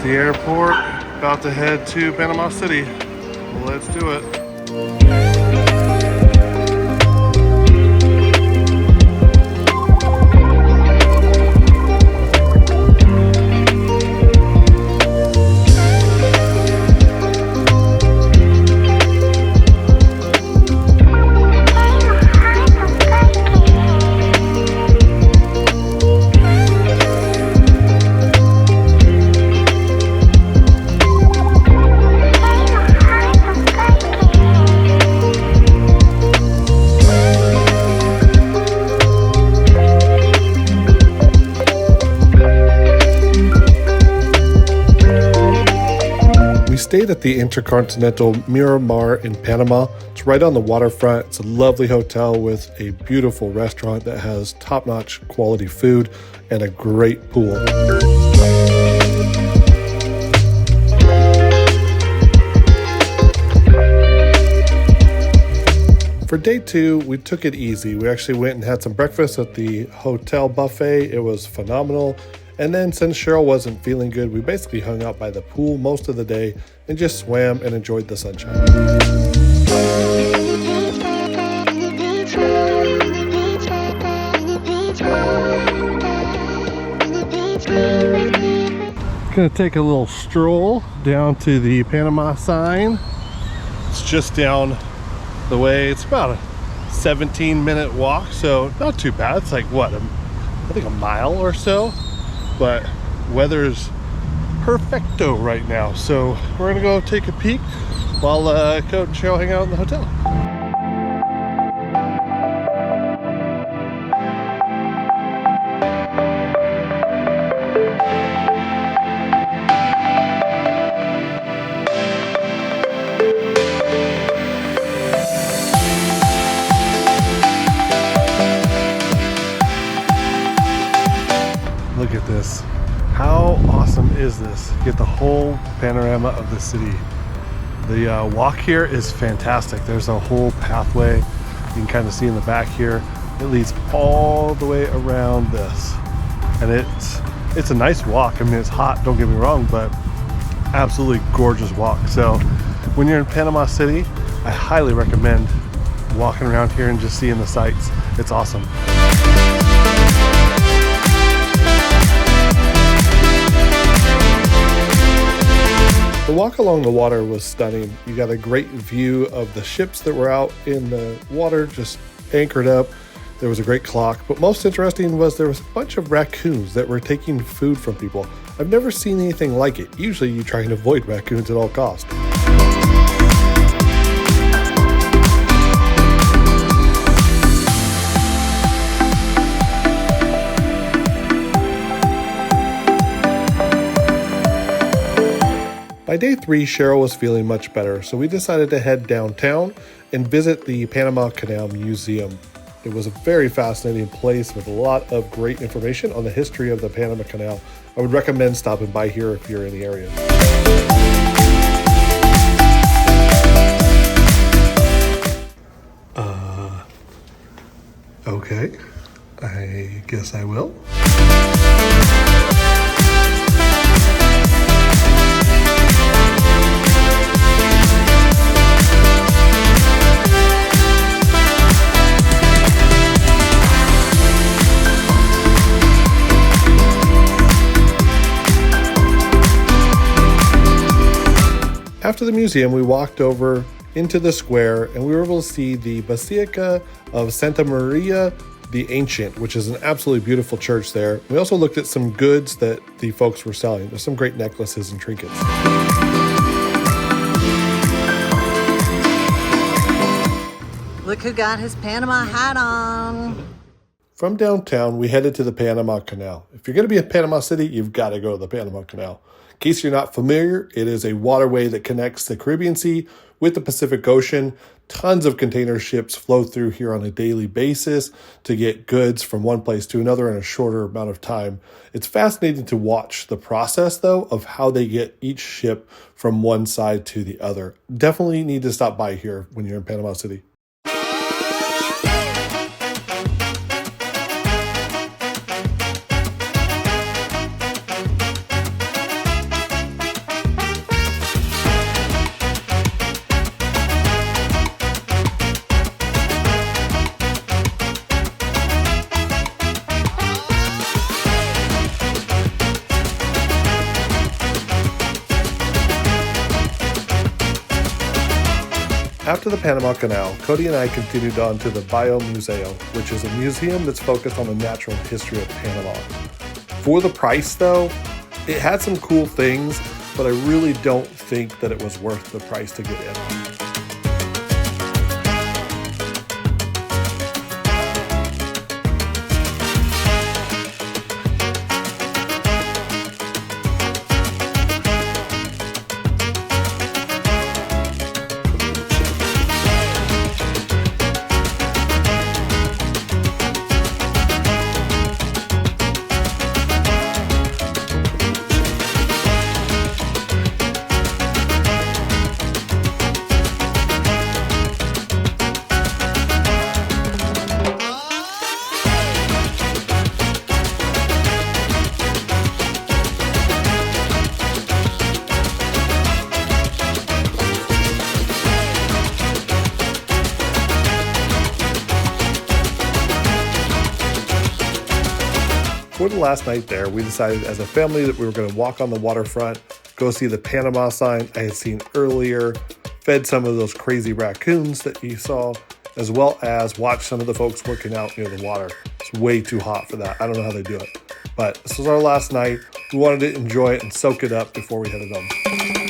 the airport, about to head to Panama City. Let's do it. Stayed at the Intercontinental Miramar in Panama. It's right on the waterfront. It's a lovely hotel with a beautiful restaurant that has top-notch quality food and a great pool. For day 2, we took it easy. We actually went and had some breakfast at the hotel buffet. It was phenomenal. And then since Cheryl wasn't feeling good, we basically hung out by the pool most of the day and just swam and enjoyed the sunshine. Gonna take a little stroll down to the Panama sign. It's just down the way. It's about a 17-minute walk, so not too bad. It's like what, I think a mile or so. But weather's perfecto right now, so we're gonna go take a peek while Coach and Cheryl hang out in the hotel. Look at this. How awesome is this? You get the whole panorama of the city. The walk here is fantastic. There's a whole pathway you can kind of see in the back here. It leads all the way around this. And it's a nice walk. I mean, it's hot, don't get me wrong, but absolutely gorgeous walk. So when you're in Panama City, I highly recommend walking around here and just seeing the sights. It's awesome. The walk along the water was stunning. You got a great view of the ships that were out in the water, just anchored up. There was a great clock, but most interesting was there was a bunch of raccoons that were taking food from people. I've never seen anything like it. Usually you try and avoid raccoons at all costs. By day 3, Cheryl was feeling much better, so we decided to head downtown and visit the Panama Canal Museum. It was a very fascinating place with a lot of great information on the history of the Panama Canal. I would recommend stopping by here if you're in the area. Okay, I guess I will. After the museum, we walked over into the square and we were able to see the Basilica of Santa Maria the Ancient, which is an absolutely beautiful church there. We also looked at some goods that the folks were selling. There's some great necklaces and trinkets. Look who got his Panama hat on. From downtown, we headed to the Panama Canal. If you're going to be in Panama City, you've got to go to the Panama Canal. In case you're not familiar, it is a waterway that connects the Caribbean Sea with the Pacific Ocean. Tons of container ships flow through here on a daily basis to get goods from one place to another in a shorter amount of time. It's fascinating to watch the process, though, of how they get each ship from one side to the other. Definitely need to stop by here when you're in Panama City. After the Panama Canal, Cody and I continued on to the Bio Museo, which is a museum that's focused on the natural history of Panama. For the price though, it had some cool things, but I really don't think that it was worth the price to get in. For the last night there, we decided as a family that we were going to walk on the waterfront, go see the Panama sign I had seen earlier, fed some of those crazy raccoons that you saw, as well as watch some of the folks working out near the water. It's way too hot for that. I don't know how they do it. But this was our last night. We wanted to enjoy it and soak it up before we headed home.